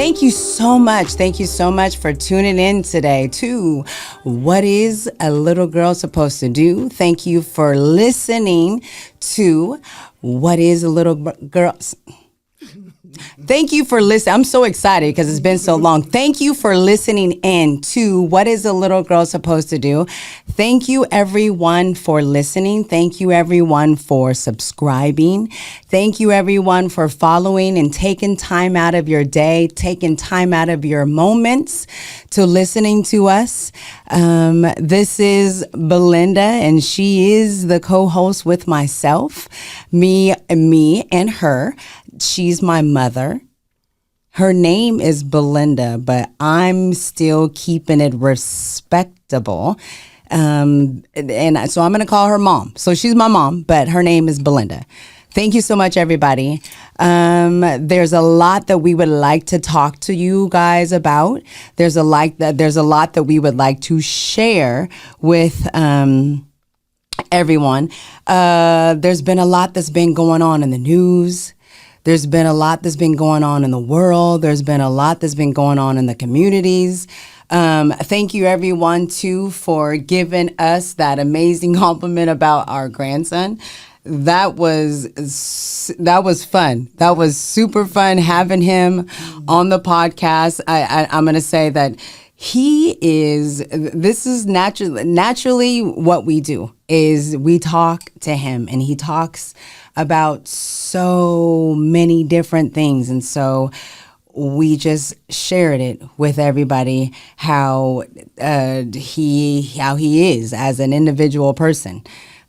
Thank you so much. Thank you so much for tuning in today to What is a Little Girl Supposed to Do? Thank you for listening to What is a Little Girl... Thank you for listening. I'm so excited because it's been so long. Thank you for listening in to What is a Little Girl Supposed to Do? Thank you, everyone, for listening. Thank you, everyone, for subscribing. Thank you, everyone, for following and taking time out of your day, taking time out of your moments to listening to us. This is Balinda, and she is the co-host with myself, me and her. She's my mother. Her name is Balinda, but I'm still keeping it respectable. And so I'm going to call her mom. So she's my mom, but her name is Balinda. Thank you so much, everybody. There's a lot that we would like to talk to you guys about. There's a lot that we would like to share with everyone. There's been a lot that's been going on in the news. There's been a lot that's been going on in the world. There's been a lot that's been going on in the communities. Thank you, everyone, too, for giving us that amazing compliment about our grandson. That was fun. That was super fun having him on the podcast. I'm going to say that this is naturally what we do is we talk to him, and he talks about so many different things. And so we just shared it with everybody how he is as an individual person.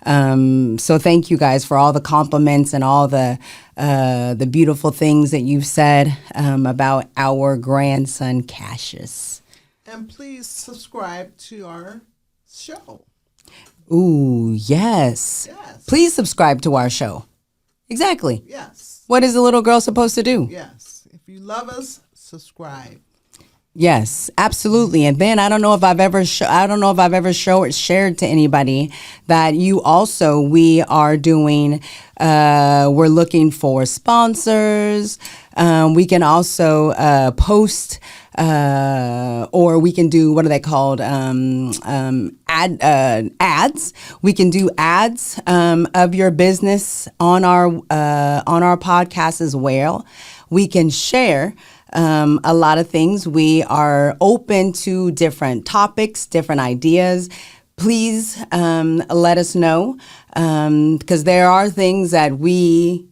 So thank you guys for all the compliments and all the beautiful things that you've said about our grandson Cassius. And please subscribe to our show. Ooh, yes. Please subscribe to our show. Exactly. Yes. What is a little girl supposed to do? Yes. If you love us, subscribe. Yes, absolutely. And then I don't know if I've ever shared to anybody that we are doing. We're looking for sponsors. We can also post. Or we can do, what are they called? Ads. We can do ads of your business on our podcast as well. We can share a lot of things. We are open to different topics, different ideas. Please let us know because there are things that we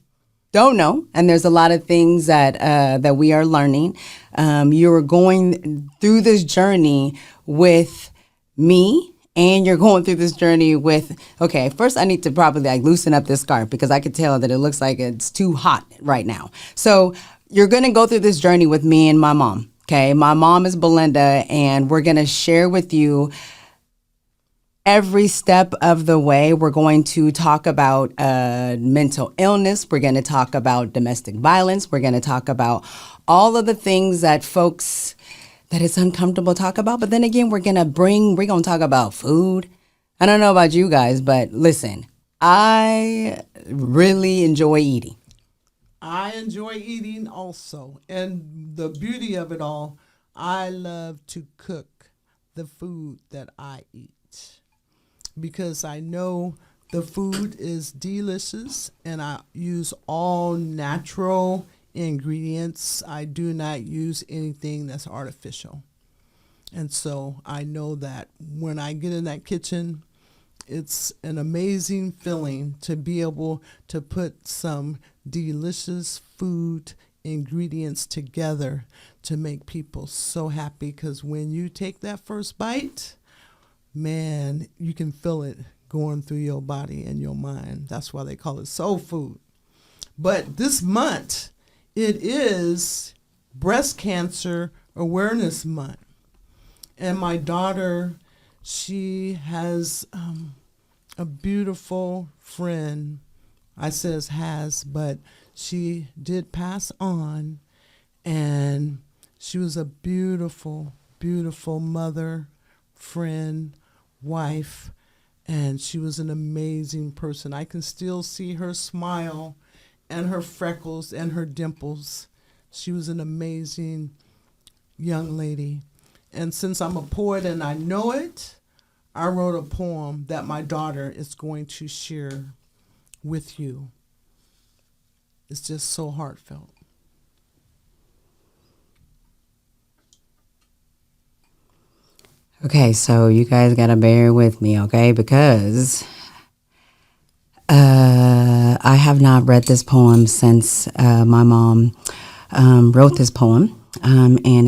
don't know, and there's a lot of things that we are learning. You're going through this journey with me, and you're going through this journey with. Okay, first I need to probably loosen up this scarf because I could tell that it looks like it's too hot right now. So you're going to go through this journey with me and my mom. Okay, my mom is Balinda, and we're going to share with you. Every step of the way, we're going to talk about mental illness. We're going to talk about domestic violence. We're going to talk about all of the things that it's uncomfortable to talk about. But then again, we're going to talk about food. I don't know about you guys, but listen, I really enjoy eating. I enjoy eating also. And the beauty of it all, I love to cook the food that I eat. Because I know the food is delicious and I use all natural ingredients. I do not use anything that's artificial. And so I know that when I get in that kitchen, it's an amazing feeling to be able to put some delicious food ingredients together to make people so happy. Because when you take that first bite, man, you can feel it going through your body and your mind. That's why they call it soul food. But this month, it is Breast Cancer Awareness Month. And my daughter, she has a beautiful friend. I says has, but she did pass on. And she was a beautiful, beautiful mother, friend, wife, and she was an amazing person. I can still see her smile and her freckles and her dimples. She was an amazing young lady. And since I'm a poet and I know it, I wrote a poem that my daughter is going to share with you. It's just so heartfelt. Okay, so you guys gotta bear with me, okay? Because I have not read this poem since my mom wrote this poem, and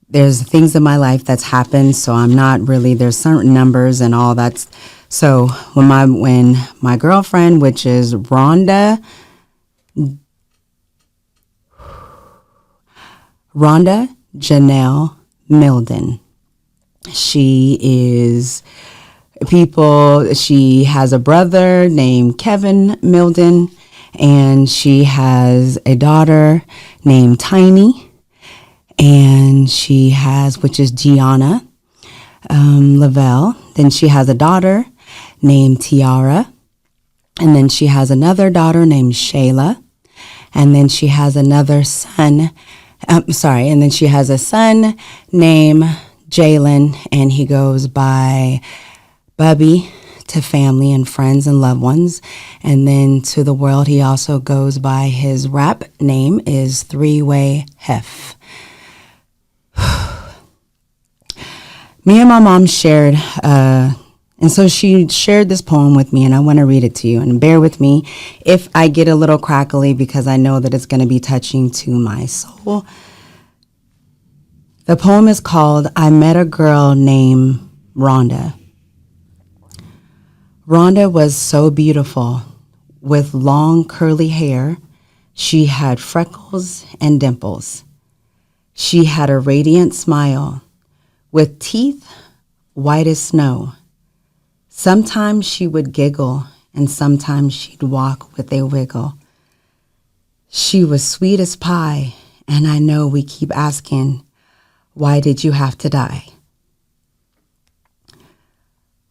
there's things in my life that's happened, so I'm not really, there's certain numbers and all that. So when my girlfriend, which is Rhonda Janelle Mieldon, she has a brother named Kevin Mieldon, and she has a daughter named Tiny, and which is Gianna Lavelle. Then she has a daughter named Tiara, and then she has another daughter named Shayla, and then she has another son. And then she has a son named Jalen, and he goes by Bubby to family and friends and loved ones. And then to the world, he also goes by, his rap name is Three-Way Hef. Me and my mom shared, and so she shared this poem with me, and I want to read it to you. And bear with me if I get a little crackly, because I know that it's going to be touching to my soul. The poem is called I Met a Girl Named Rhonda. Rhonda was so beautiful, with long curly hair. She had freckles and dimples. She had a radiant smile, with teeth white as snow. Sometimes she would giggle, and sometimes she'd walk with a wiggle. She was sweet as pie, and I know we keep asking, why did you have to die?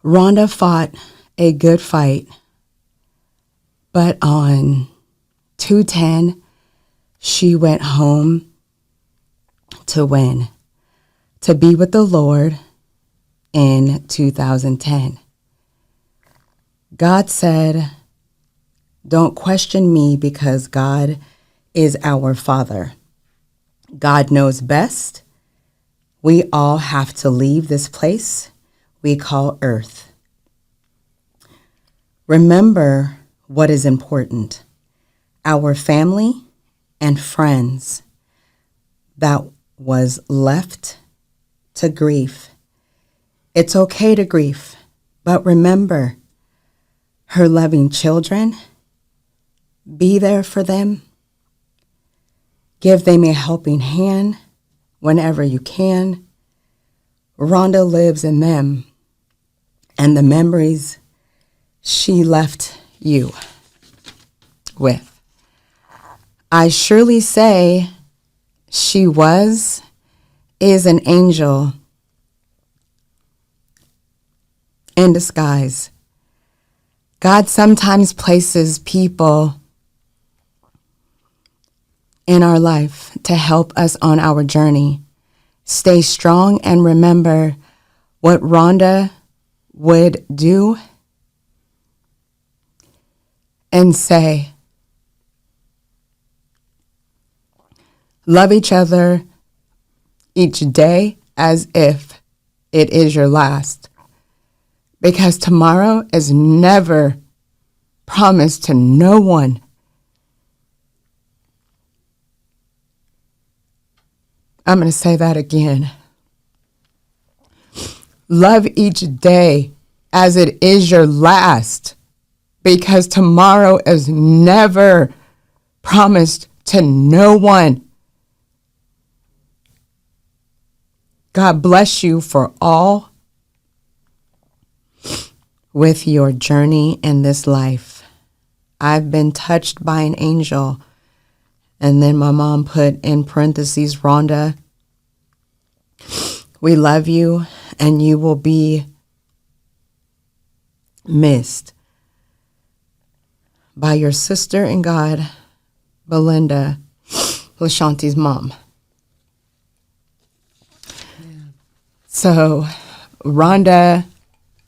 Rhonda fought a good fight, but on 2/10, she went home to win, to be with the Lord in 2010. God said, don't question me, because God is our Father. God knows best. We all have to leave this place we call Earth. Remember what is important: our family and friends. That was left to grief. It's okay to grieve, but remember her loving children. Be there for them. Give them a helping hand whenever you can. Rhonda lives in them and the memories she left you with. I surely say she is an angel in disguise. God sometimes places people in our life to help us on our journey. Stay strong and remember what Rhonda would do and say. Love each other each day as if it is your last, because tomorrow is never promised to no one. I'm going to say that again. Love each day as it is your last, because tomorrow is never promised to no one. God bless you for all with your journey in this life. I've been touched by an angel. And then my mom put in parentheses, Rhonda, we love you and you will be missed by your sister in God, Balinda, LaShonti's mom. So, Rhonda,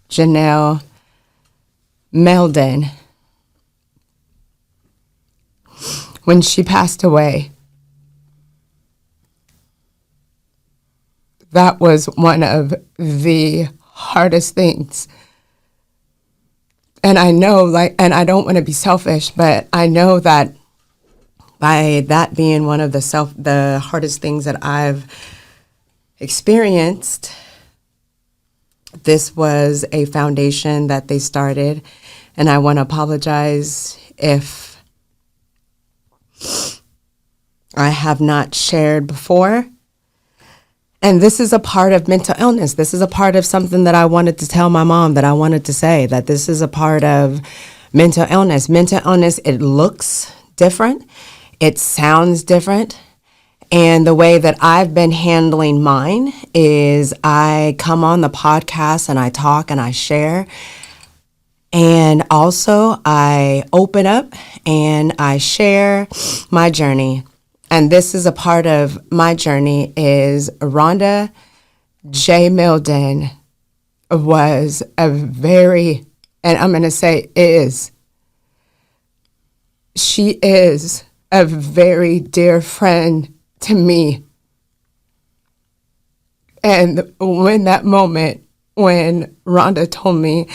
Janelle, Mieldon, when she passed away, that was one of the hardest things. And I know, and I don't want to be selfish, but I know that by that being one of the hardest things that I've experienced, this was a foundation that they started, and I want to apologize if I have not shared before. And this is a part of mental illness. This is a part of something that I wanted to tell my mom, that I wanted to say, that this is a part of mental illness. Mental illness, it looks different. It sounds different. And the way that I've been handling mine is I come on the podcast and I talk and I share. And also I open up and I share my journey. And this is a part of my journey is Rhonda J. Mieldon was a very, and I'm going to say she is a very dear friend to me. And when that moment, when Rhonda told me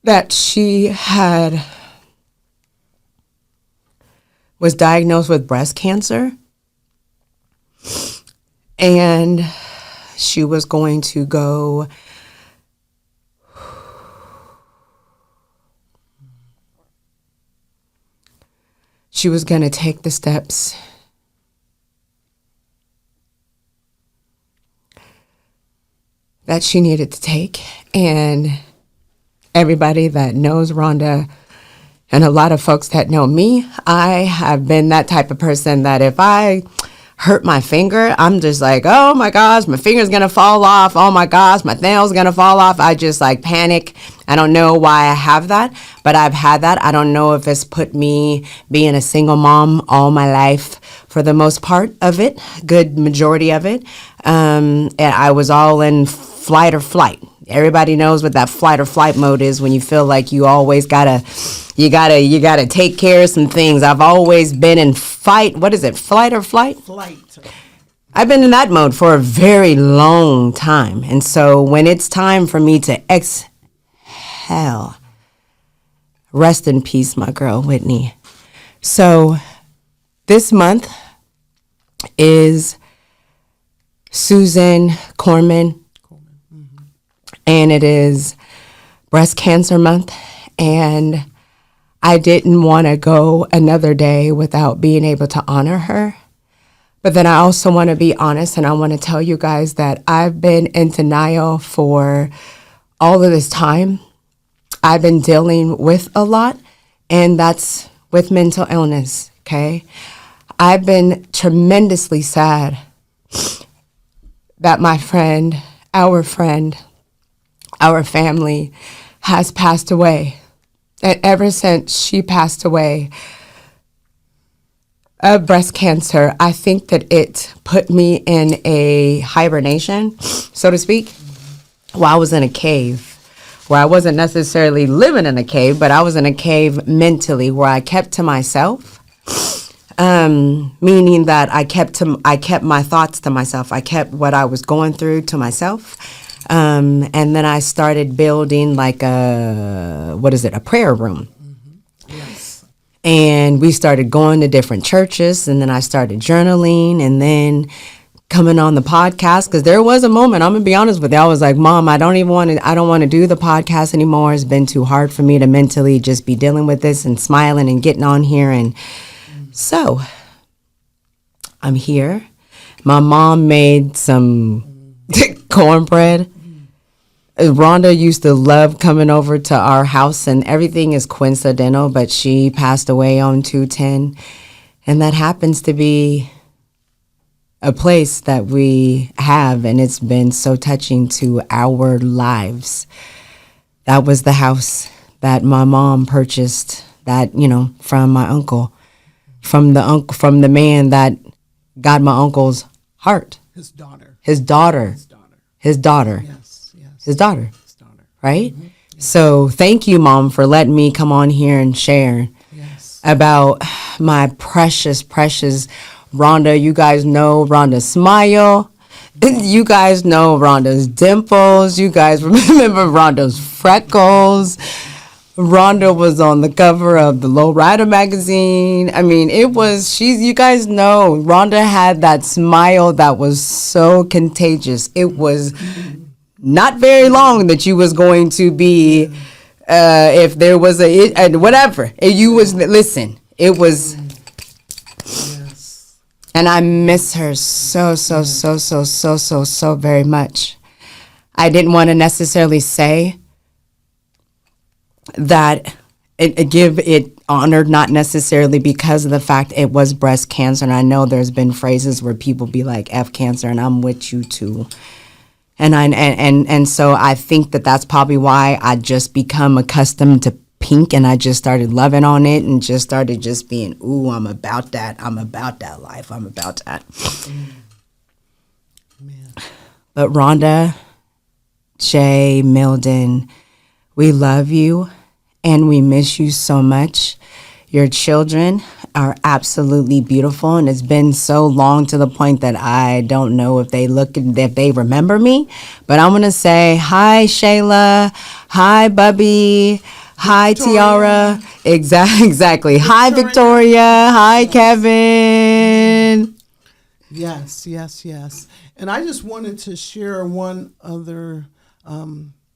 that she was diagnosed with breast cancer, and she was going to go take the steps that she needed to take. And everybody that knows Rhonda and a lot of folks that know me, I have been that type of person that if I hurt my finger, I'm just like, oh my gosh, my finger's gonna fall off. Oh my gosh, my nail's gonna fall off. I just like panic. I don't know why I have that, but I've had that. I don't know if it's put me being a single mom all my life for the most part of it, good majority of it. And I was all in flight or flight. Everybody knows what that flight or flight mode is when you feel like you always gotta take care of some things. I've always been in flight or flight? Flight. I've been in that mode for a very long time. And so when it's time for me to exhale, rest in peace, my girl, Whitney. So this month is Susan Corman. And it is breast cancer month, and I didn't want to go another day without being able to honor her. But then I also want to be honest, and I want to tell you guys that I've been in denial for all of this time. I've been dealing with a lot, and that's with mental illness, okay? I've been tremendously sad that my friend, our family has passed away. And ever since she passed away of breast cancer, I think that it put me in a hibernation, so to speak, while I was in a cave, where I wasn't necessarily living in a cave, but I was in a cave mentally where I kept to myself, meaning that I kept my thoughts to myself. I kept what I was going through to myself. And then I started building like a prayer room. Mm-hmm. Yes. And we started going to different churches, and then I started journaling, and then coming on the podcast, because there was a moment, I'm gonna be honest with you, I was like, Mom, I don't want to do the podcast anymore. It's been too hard for me to mentally just be dealing with this and smiling and getting on here. And so I'm here. My mom made some cornbread. Rhonda used to love coming over to our house, and everything is coincidental, but she passed away on 2/10, and that happens to be a place that we have, and it's been so touching to our lives. That was the house that my mom purchased, that, from my uncle, from the man that got my uncle's heart. His daughter. His daughter. his daughter. Yes, yes. His daughter, His daughter. right? So thank you, Mom, for letting me come on here and share Yes. about my precious, precious Rhonda. You guys know Rhonda's smile. You guys know Rhonda's dimples. You guys remember Rhonda's freckles. Rhonda was on the cover of the Low Rider magazine. I mean, you guys know, Rhonda had that smile that was so contagious. It was not very long that you was going to be, if there was whatever. Listen, it was, Yes. and I miss her so very much. I didn't want to necessarily say that give it honor, not necessarily because of the fact it was breast cancer. And I know there's been phrases where people be like F cancer, and I'm with you too. And so I think that that's probably why I just become accustomed to pink, and I just started loving on it and just started just being, ooh, I'm about that life. I'm about that. Man. But Rhonda, Jay, Mieldon, we love you and we miss you so much. Your children are absolutely beautiful, and it's been so long to the point that I don't know if they remember me. But I'm gonna say hi, Shayla. Hi, Bubby. Hi, Tiara. Exactly. Hi, Victoria. Hi, Kevin. Yes. And I just wanted to share one other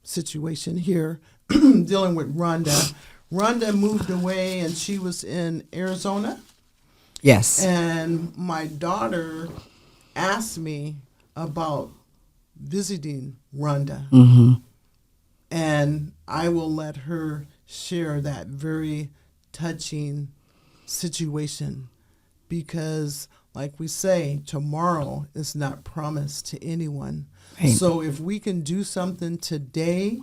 situation here dealing with Rhonda. Rhonda moved away and she was in Arizona. Yes. And my daughter asked me about visiting Rhonda. Mm-hmm. And I will let her share that very touching situation because, like we say, tomorrow is not promised to anyone. Right. So if we can do something today,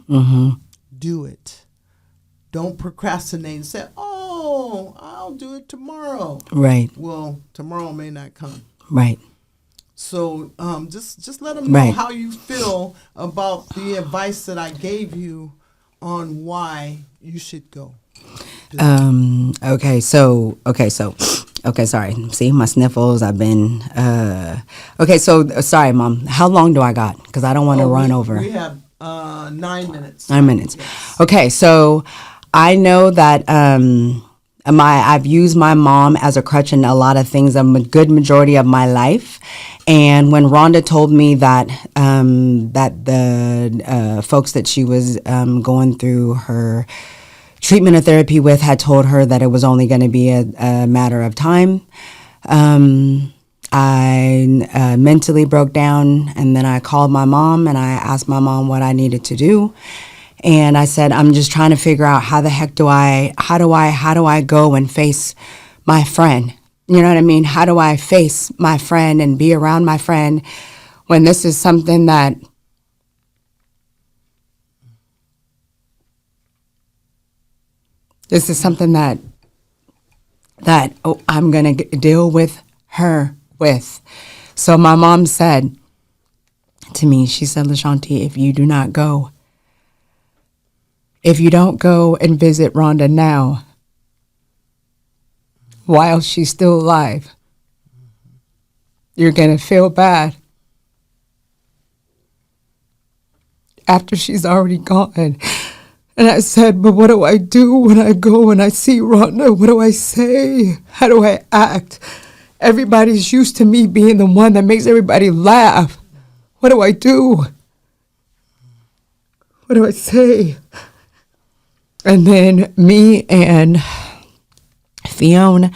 do it. Don't procrastinate and say, oh, I'll do it tomorrow. Right. Well, tomorrow may not come. Right. So just let them know Right. how you feel about the advice that I gave you on why you should go. Okay, sorry. See, my sniffles, I've been, okay, so, sorry, Mom. How long do I got? Because I don't want to run over. We have 9 minutes. 9 minutes. Yes. Okay, so I know that I've used my mom as a crutch in a lot of things, a good majority of my life. And when Rhonda told me that that the folks that she was going through her treatment or therapy with had told her that it was only going to be a matter of time, I mentally broke down, and then I called my mom and I asked my mom what I needed to do. And I said, I'm just trying to figure out how do I go and face my friend? You know what I mean? How do I face my friend and be around my friend when this is something that I'm going to deal with her with. So my mom said to me, she said, LaShonti, if you don't go and visit Rhonda now, while she's still alive, you're going to feel bad after she's already gone. And I said, but what do I do when I go and I see Rhonda? What do I say? How do I act? Everybody's used to me being the one that makes everybody laugh. What do I do? What do I say? And then me and Fiona,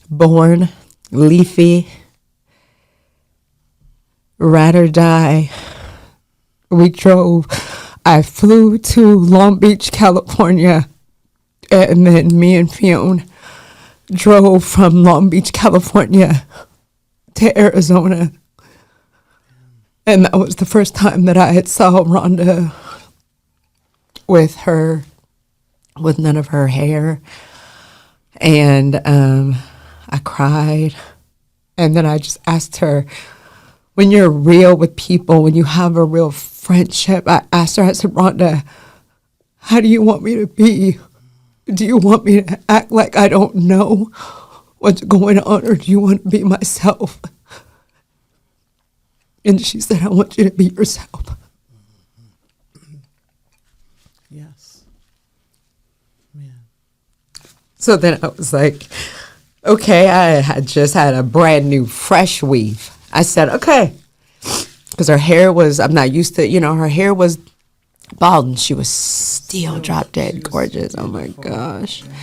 born Leafy, ride or die, we drove. I flew to Long Beach, California, and then me and Fiona drove from Long Beach, California to Arizona. And that was the first time that I had saw Rhonda with none of her hair. And I cried. And then I just asked her, when you're real with people, when you have a real friendship, I asked her, I said, Rhonda, how do you want me to be? Do you want me to act like I don't know what's going on, or do you want to be myself? And she said, I want you to be yourself. Yes. Man. So then I was like, okay, I had just had a brand new fresh weave. I said, okay, because her hair was, I'm not used to, her hair was bald and she was still drop dead gorgeous. Oh my gosh. Yes.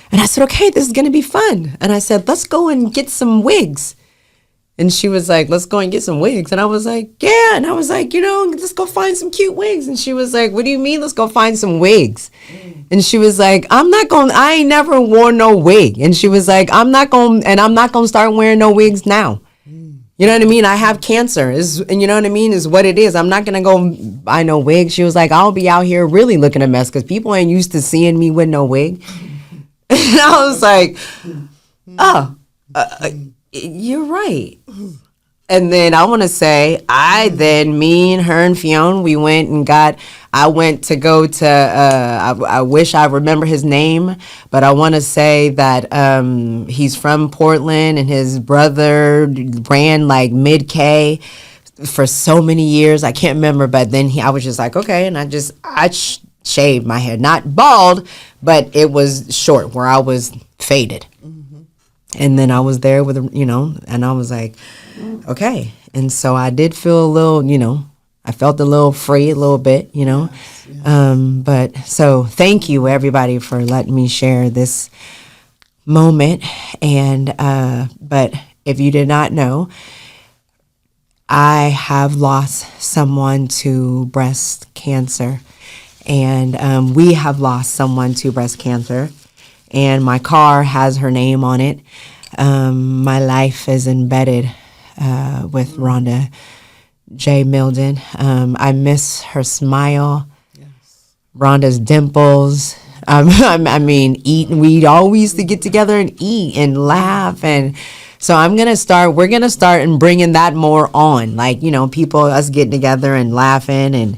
And I said, okay, this is going to be fun. And I said, let's go and get some wigs. And she was like, let's go and get some wigs. And I was like, yeah. And I was like, let's go find some cute wigs. And she was like, what do you mean? Let's go find some wigs. And she was like, I ain't never worn no wig. And she was like, I'm not going to start wearing no wigs now. You know what I mean? I have cancer, and you know what I mean, is what it is. I'm not going to go buy no wig. She was like, I'll be out here really looking a mess because people ain't used to seeing me with no wig. And I was like, oh, you're right. And then I want to say, me and her and Fiona, we went and I went to go to, I wish I remember his name, but I want to say that he's from Portland and his brother ran like mid-K for so many years. I can't remember, but then I was just like, okay. And I shaved my hair, not bald, but it was short where I was faded. Mm-hmm. And then I was there with, and I was like, okay. And so I did feel a little, I felt a little free a little bit, Yes. But so thank you everybody for letting me share this moment. And, but if you did not know, I have lost someone to breast cancer, and we have lost someone to breast cancer, and my car has her name on it. My life is embedded with Rhonda J. Mieldon. I miss her smile, yes. Rhonda's dimples. I mean, we'd always used to get together and eat and laugh. And so we're going to start and bringing that more on. Like, people, us getting together and laughing, and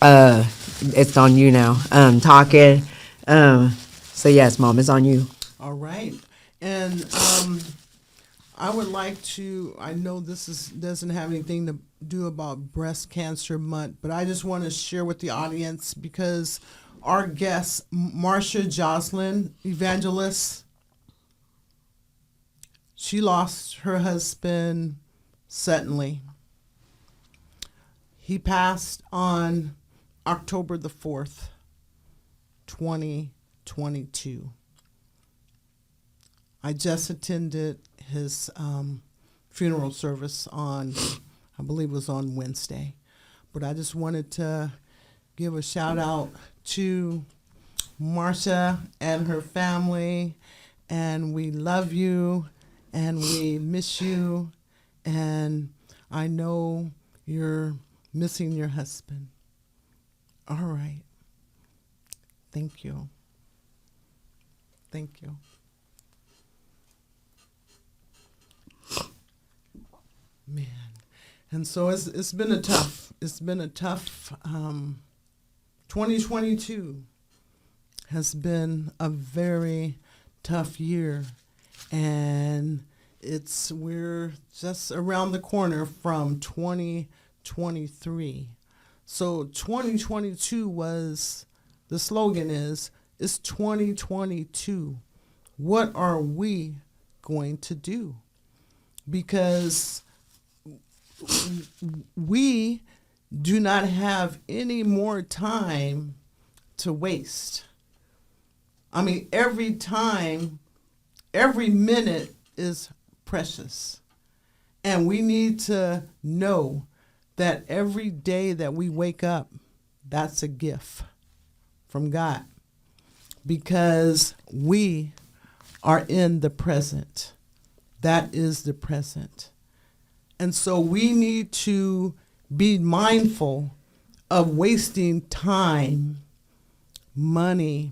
it's on you now, talking. So yes, Mom, it's on you. All right. And I would like to, I know this doesn't have anything to do about Breast Cancer Month, but I just want to share with the audience, because our guest, Marcia Jocelyn Evangelist, she lost her husband suddenly. He passed on October the 4th, 2022. I just attended his funeral service on, I believe it was on Wednesday. But I just wanted to give a shout out to Marcia and her family, and we love you, and we miss you, and I know you're missing your husband. All right. Thank you. Thank you. Man, and so it's been a tough 2022 has been a very tough year, and we're just around the corner from 2023. So 2022 was, the slogan is, it's 2022. What are we going to do? Because we do not have any more time to waste. I mean, every minute is precious. And we need to know that every day that we wake up, that's a gift from God. Because we are in the present. That is the present. And so we need to be mindful of wasting time, money,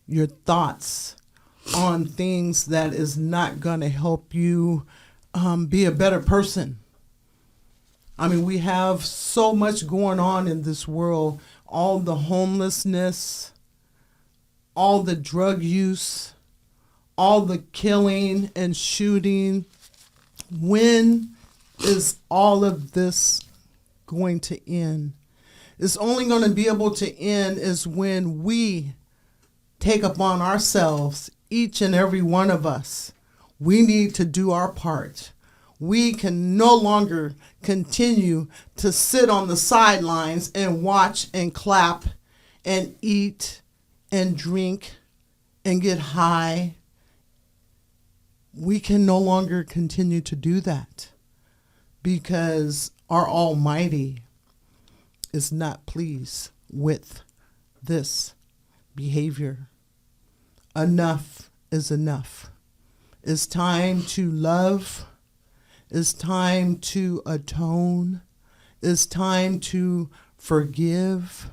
your thoughts on things that is not going to help you be a better person. I mean, we have so much going on in this world, all the homelessness, all the drug use, all the killing and shooting. When is all of this going to end? It's only going to be able to end is when we take upon ourselves, each and every one of us. We need to do our part. We can no longer continue to sit on the sidelines and watch and clap and eat and drink and get high. We can no longer continue to do that because our Almighty is not pleased with this behavior. Enough is enough. It's time to love. It's time to atone. It's time to forgive.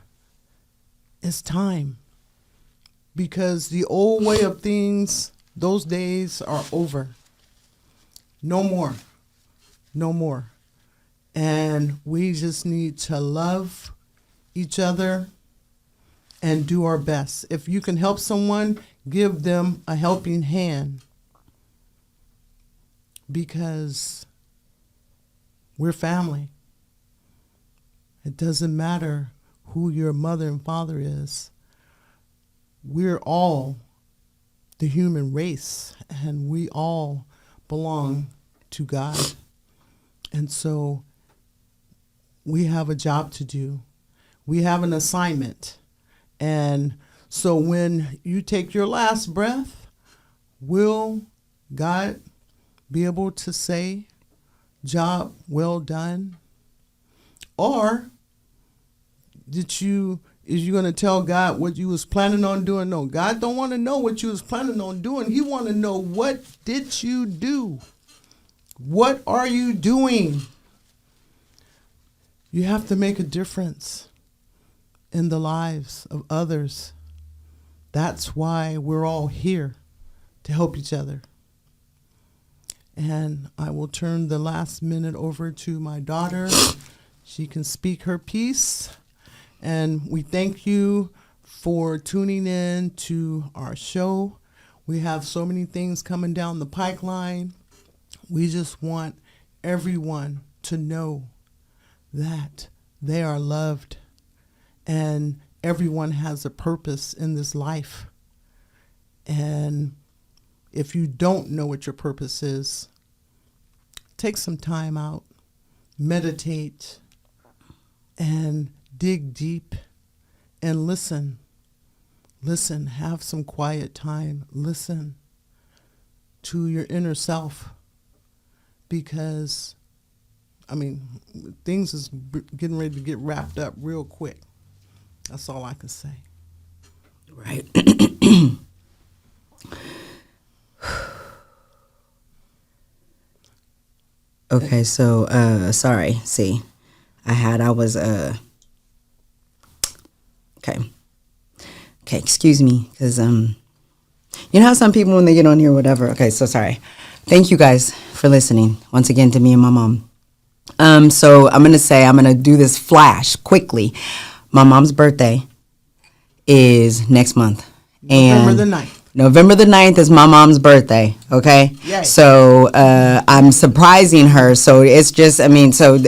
It's time. Because the old way of things, those days are over. No more. No more. And we just need to love each other and do our best. If you can help someone, give them a helping hand. Because we're family. It doesn't matter who your mother and father is. We're all the human race, and we all belong to God. And so we have a job to do. We have an assignment. And so when you take your last breath, will God be able to say, job well done? Or is you going to tell God what you was planning on doing? No, God don't want to know what you was planning on doing. He want to know, what did you do? What are you doing? You have to make a difference in the lives of others. That's why we're all here, to help each other. And I will turn the last minute over to my daughter. She can speak her piece. And we thank you for tuning in to our show. We have so many things coming down the pipeline. We just want everyone to know that they are loved and everyone has a purpose in this life. And if you don't know what your purpose is, take some time out, meditate, and dig deep and listen. Listen, have some quiet time. Listen to your inner self, because, I mean, things is getting ready to get wrapped up real quick. That's all I can say. Right. Okay, so sorry. See, I was okay. Okay, excuse me, because you know how some people when they get on here, whatever. Okay, so sorry. Thank you guys for listening once again to me and my mom. So I'm gonna do this flash quickly. My mom's birthday is next month. November the 9th. November the 9th is my mom's birthday, okay? Yay. So I'm surprising her. So it's just, I mean, so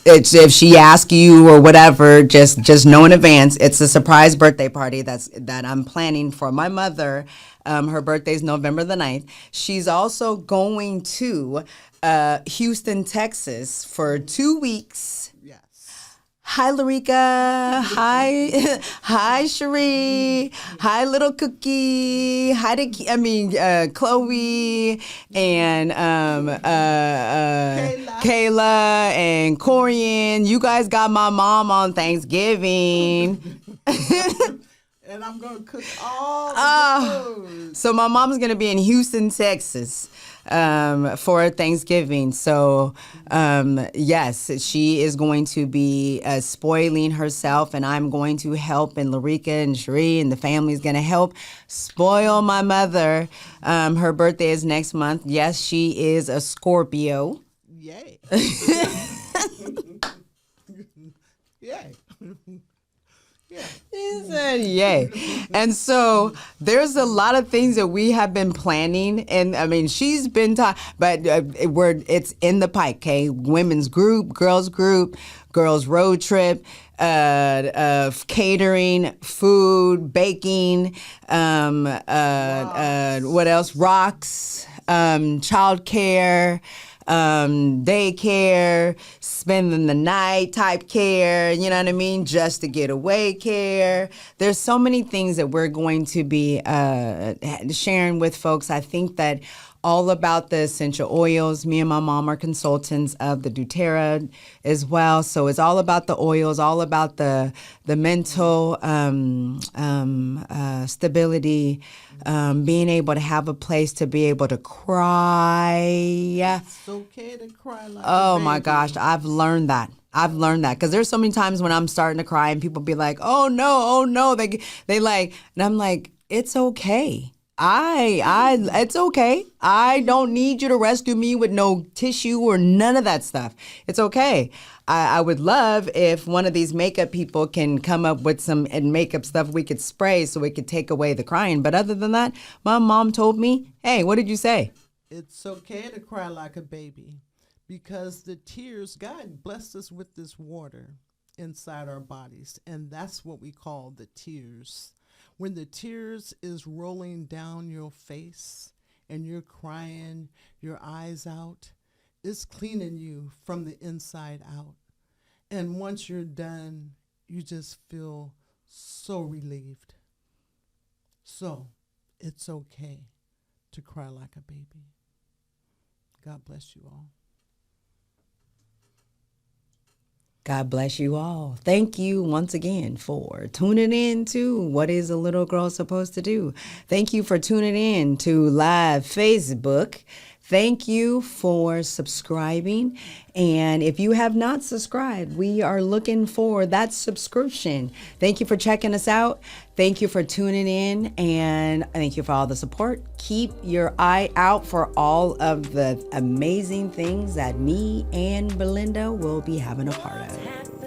it's, if she asks you or whatever, just know in advance, it's a surprise birthday party that I'm planning for my mother. Her birthday's November the 9th. She's also going to Houston, Texas for 2 weeks. Yes. Hi, Larika. Hi, hi, Cherie. Hi, little Cookie. Hi to Chloe and Kayla and Corian. You guys got my mom on Thanksgiving. And I'm going to cook all the food. So my mom's going to be in Houston, Texas for Thanksgiving. So, yes, she is going to be spoiling herself, and I'm going to help, and Larika and Cherie and the family's going to help spoil my mother. Her birthday is next month. Yes, she is a Scorpio. Yay. Yay. Yeah. He said, yay. And so there's a lot of things that we have been planning. And I mean, she's been taught, but it's in the pike, okay? Women's group, girls road trip, catering, food, baking, what else? Rocks, childcare, daycare, spending the night type care, you know what I mean? Just to get away care. There's so many things that we're going to be sharing with folks. I think that all about the essential oils. Me and my mom are consultants of the doTERRA as well. So it's all about the oils, all about the mental stability, being able to have a place to be able to cry. It's okay to cry like a Oh my baby. gosh, I've learned that because there's so many times when I'm starting to cry and people be like, oh no, they like, and I'm like, it's okay. It's okay. I don't need you to rescue me with no tissue or none of that stuff. It's okay. I would love if one of these makeup people can come up with some makeup stuff we could spray so we could take away the crying. But other than that, my mom told me, hey, what did you say? It's okay to cry like a baby because the tears, God blessed us with this water inside our bodies, and that's what we call the tears. When the tears is rolling down your face and you're crying your eyes out, it's cleaning you from the inside out. And once you're done, you just feel so relieved. So it's okay to cry like a baby. God bless you all. God bless you all. Thank you once again for tuning in to What is a Little Girl Supposed to Do? Thank you for tuning in to live Facebook. Thank you for subscribing. And if you have not subscribed, we are looking for that subscription. Thank you for checking us out. Thank you for tuning in. And thank you for all the support. Keep your eye out for all of the amazing things that me and Balinda will be having a part of.